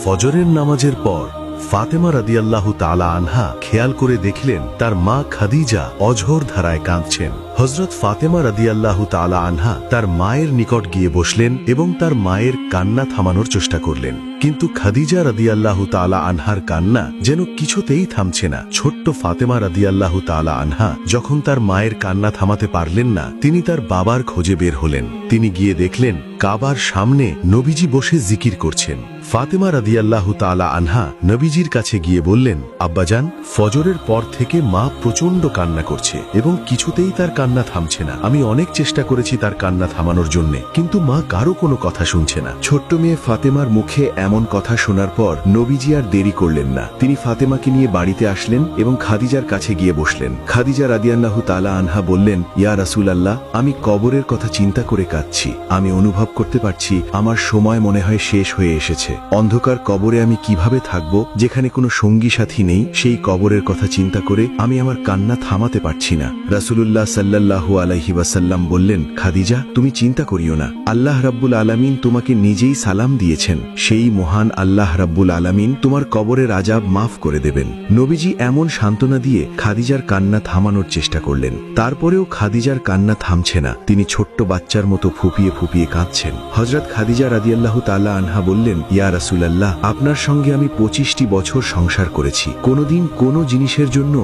ফজরের নামাজের পর ফাতেমা রাদিয়াল্লাহু তাআলা আনহা খেয়াল করে দেখলেন তার মা খাদিজা অঝোর ধারায় কাঁদছেন। হযরত ফাতেমা রাদিয়াল্লাহু তাআলা আনহা তার মায়ের নিকট গিয়ে বসলেন এবং তার মায়ের কান্না থামানোর চেষ্টা করলেন, কিন্তু খাদিজা রাদিয়াল্লাহু তাআলা আনহার কান্না যেন কিছুতেই থামছে না। ছোট্ট ফাতেমা রাদিয়াল্লাহু তাআলা আনহা যখন তার মায়ের কান্না থামাতে পারলেন না, তিনি তার বাবার খোঁজে বের হলেন। তিনি গিয়ে দেখলেন কাবার সামনে নবীজি বসে জিকির করছেন। ফাতেমা রাদিয়াল্লাহু তাআলা আনহা নবীজির কাছে গিয়ে বললেন, আব্বাজান, ফজরের পর থেকে মা প্রচন্ড কান্না করছে এবং কিছুতেই তার কান্না থামছে না। আমি অনেক চেষ্টা করেছি তার কান্না থামানোর জন্য, কিন্তু মা কারো কোনো কথা শুনছে না। ছোট্ট মেয়ে ফাতেমার মুখে এমন কথা শোনার পর নবীজি আর দেরি করলেন না। তিনি ফাতেমাকে নিয়ে বাড়িতে আসলেন এবং খাদিজার কাছে গিয়ে বসলেন। খাদিজা রাদিয়াল্লাহু তাআলা আনহা বললেন, ইয়া রাসূলুল্লাহ, আমি কবরের কথা চিন্তা করে কাঁদছি। আমি অনুভব করতে পারছি আমার সময় মনে হয় শেষ হয়ে এসেছে। অন্ধকার কবরে আমি কিভাবে থাকব, যেখানে কোনো সঙ্গী সাথী নেই? সেই কবরের কথা চিন্তা করে আমি আমার কান্না থামাতে পারছি না। রাসূলুল্লাহ সাল্লাল্লাহু আলাইহি ওয়াসাল্লাম বললেন, খাদিজা, তুমি চিন্তা করিও না। আল্লাহ রাব্বুল আলামিন তোমাকে নিজেই সালাম দিয়েছেন। সেই মহান আল্লাহ রাব্বুল আলামিন তোমার কবরের আযাব মাফ করে দেবেন। নবীজি এমন সান্ত্বনা দিয়ে খাদিজার কান্না থামানোর চেষ্টা করলেন। তারপরেও খাদিজার কান্না থামছে না। তিনি ছোট্ট বাচ্চার মতো ফুপিয়ে ফুপিয়ে কাঁদছেন। হযরত খাদিজা রাদিয়াল্লাহু তাআলা আনহা বললেন, ইয়া রাসূলুল্লাহ, আপনার সঙ্গে আমি 25টি বছর সংসার করেছি। কোনোদিন কোনো জিনিসের জন্য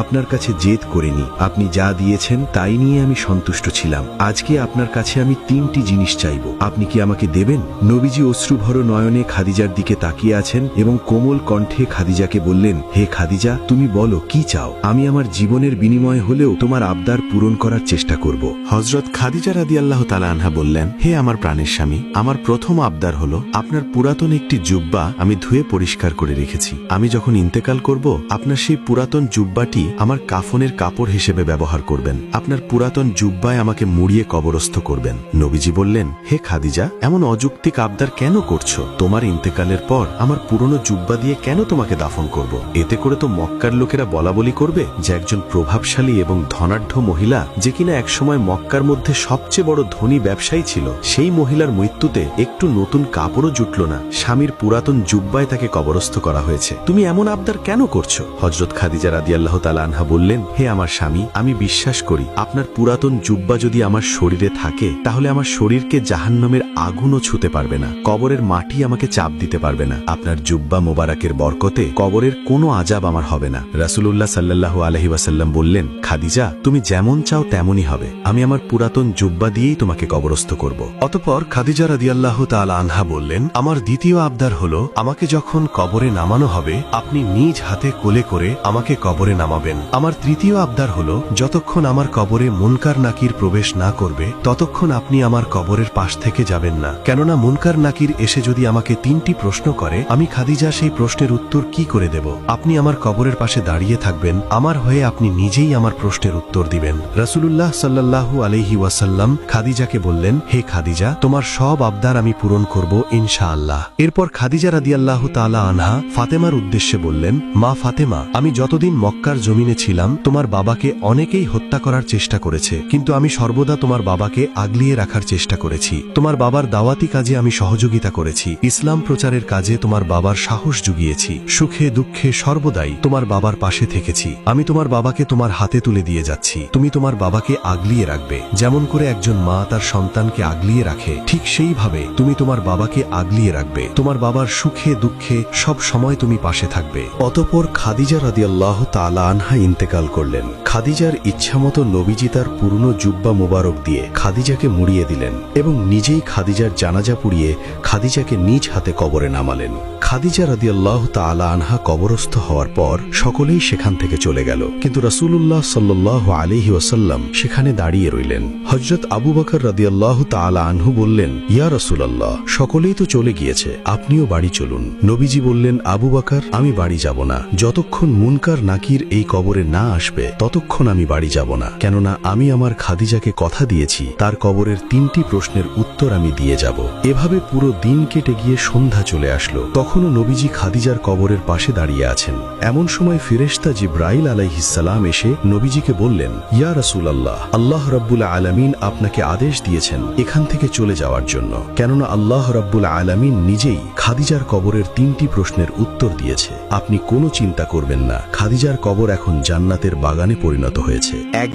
আপনার কাছে জেদ করিনি। আপনি যা দিয়েছেন তাই নিয়ে আমি সন্তুষ্ট ছিলাম। আজকে আপনার কাছে আমি 3টি জিনিস চাইব, আপনি কি আমাকে দেবেন? নবীজি অশ্রুভর নয়নে খাদিজার দিকে তাকিয়ে আছেন এবং কোমল কণ্ঠে খাদিজাকে বললেন, হে খাদিজা, তুমি বলো কি চাও? আমি আমার জীবনের বিনিময়ে হলেও তোমার আবদার পূরণ করার চেষ্টা করব। হযরত খাদিজা রাদিয়াল্লাহু তাআলা আনহা বললেন, হে আমার প্রাণের স্বামী, আমার প্রথম আবদার হলো আপনার পুরাতন একটি জুব্বা আমি ধুয়ে পরিষ্কার করে রেখেছি। আমি যখন ইন্তেকাল করব, আপনার সেই পুরাতন জুব্বাটি আমার কাফনের কাপড় হিসেবে ব্যবহার করবেন। আপনার পুরাতন জুব্বায় আমাকে মুড়িয়ে কবরস্থ করবেন। নবীজি বললেন, হে খাদিজা, এমন অযৌক্তিক আবদার কেন করছো? তোমার ইন্তেকালের পর আমার পুরনো জুব্বা দিয়ে কেন তোমাকে দাফন করব? এতে করে তো মক্কার লোকেরা বলাবলি করবে যে একজন প্রভাবশালী এবং ধনাঢ্য মহিলা, যে কিনা একসময় মক্কার মধ্যে সবচেয়ে বড় ধনী ব্যবসায়ী ছিল, সেই মহিলার মৃত্যুতে একটু নতুন কাপড়ও জুটল না, স্বামীর পুরাতন জুব্বায় তাকে কবরস্থ করা হয়েছে। তুমি এমন আবদার কেন করছো? হযরত খাদিজা রাদিয়াল্লাহু তাআলা আনহা বললেন, হে আমার স্বামী, আমি বিশ্বাস করি আপনার পুরাতন জুব্বা যদি আমার শরীরে থাকে, তাহলে আমার শরীরকে জাহান্নামের আগুনও ছুঁতে পারবে না, কবরের মাটি আমাকে চাপ দিতে পারবে না। আপনার জুব্বা মোবারকের বরকতে কবরের কোনো আযাব আমার হবে না। রাসূলুল্লাহ সাল্লাল্লাহু আলাইহি ওয়াসাল্লাম বললেন, খাদিজা, তুমি যেমন চাও তেমনই হবে। আমি আমার পুরাতন জুব্বা দিয়েই তোমাকে কবরস্থ করব। অতঃপর খাদিজা রাদিয়াল্লাহু তাআলা আনহা বললেন, আমার দ্বিতীয় আবদার হলো, আমাকে যখন কবরে নামানো হবে, আপনি নিজ হাতে কোলে করে আমাকে কবরে নামাবেন। আমার তৃতীয় আবদার হলো, যতক্ষণ আমার কবরে মুনকার নাকির প্রবেশ না করবে, ততক্ষণ আপনি আমার কবরের পাশ থেকে যাবেন না। কেননা মুনকার নাকির এসে যদি আমাকে 3টি প্রশ্ন করে, আমি খাদিজা সেই প্রশ্নের উত্তর কি করে দেব? আপনি আমার কবরের পাশে দাঁড়িয়ে থাকবেন, আমার হয়ে আপনি নিজেই আমার প্রশ্নের উত্তর দিবেন। রাসূলুল্লাহ সাল্লাল্লাহু আলাইহি ওয়াসাল্লাম খাদিজাকে বললেন, হে খাদিজা, তোমার সব আবদার আমি পূরণ করব ইনশাআল্লাহ। এরপর খাদিজা রাদিয়াল্লাহু তাআলা আনহা ফাতেমার উদ্দেশ্যে বললেন, মা ফাতেমা, আমি যতদিন মক্কার জমিনে ছিলাম, তোমার বাবাকে অনেকেই হত্যা করার চেষ্টা করেছে, কিন্তু আমি সর্বদা তোমার বাবাকে আগলিয়ে রাখার চেষ্টা করেছি। তোমার বাবার দাওয়াতি কাজে আমি সহযোগিতা করেছি, ইসলাম প্রচারের কাজে তোমার বাবার সাহস জুগিয়েছি, সুখে দুঃখে সর্বদাই তোমার বাবার পাশে থেকেছি। আমি তোমার বাবাকে তোমার হাতে তুলে দিয়ে যাচ্ছি। তুমি তোমার বাবাকে আগলিয়ে রাখবে। যেমন করে একজন মা তার সন্তানকে আগলিয়ে রাখে, ঠিক সেইভাবে তুমি তোমার বাবাকে আগলিয়ে রাখবে। তোমার বাবার সুখে দুঃখে সব সময় তুমি পাশে থাকবে। অতঃপর খাদিজা রাদিয়াল্লাহু তাআলা আনহা ইন্তেকাল করলেন। খাদিজার ইচ্ছামতো নবীজি তার পুরনো জুব্বা মোবারক দিয়ে খাদিজাকে মুড়িয়ে দিলেন এবং নিজেই খাদিজার জানাজা পুড়িয়ে খাদিজাকে নিজ হাতে কবরে নামালেন। খাদিজা রাদিয়াল্লাহু তাআলা আনহা কবরস্থ হওয়ার পর সকলেই সেখান থেকে চলে গেল, কিন্তু রাসূলুল্লাহ সাল্লাল্লাহু আলাইহি ওয়াসাল্লাম সেখানে দাঁড়িয়ে রইলেন। হযরত আবু বকর রাদিয়াল্লাহু তাআলা আনহু বললেন, ইয়া রাসূলুল্লাহ, সকলেই তো চলে গিয়েছে, আপনিও বাড়ি চলুন। নবীজি বললেন, আবু বকর, আমি বাড়ি যাব না। যতক্ষণ মুনকার নাকির এই কবরে না আসবে, ততক্ষণ আমি বাড়ি যাব না। কেননা আমি আমার খাদিজাকে কথা দিয়েছি, তার কবরের 3টি প্রশ্নের উত্তর আমি দিয়ে যাব। এভাবে পুরো দিন কেটে গিয়ে সন্ধ্যা চলে আসলো। তখনও নবীজি খাদিজার কবরের পাশে দাঁড়িয়ে আছেন। এমন সময় ফেরেশতা জিব্রাইল আলাইহিস সালাম এসে নবীজিকে বললেন, ইয়া রাসূলুল্লাহ, আল্লাহ রাব্বুল আলামিন আপনাকে আদেশ দিয়েছেন এখান থেকে চলে যাওয়ার জন্য। কেননা আল্লাহ রাব্বুল আলামিন নিজে নিজেই খাদিজার কবরের 3টি প্রশ্নের উত্তর দিয়েছে। আপনি কোনো চিন্তা করবেন না, খাদিজার কবর এখন জান্নাতের বাগানে পরিণত হয়েছে।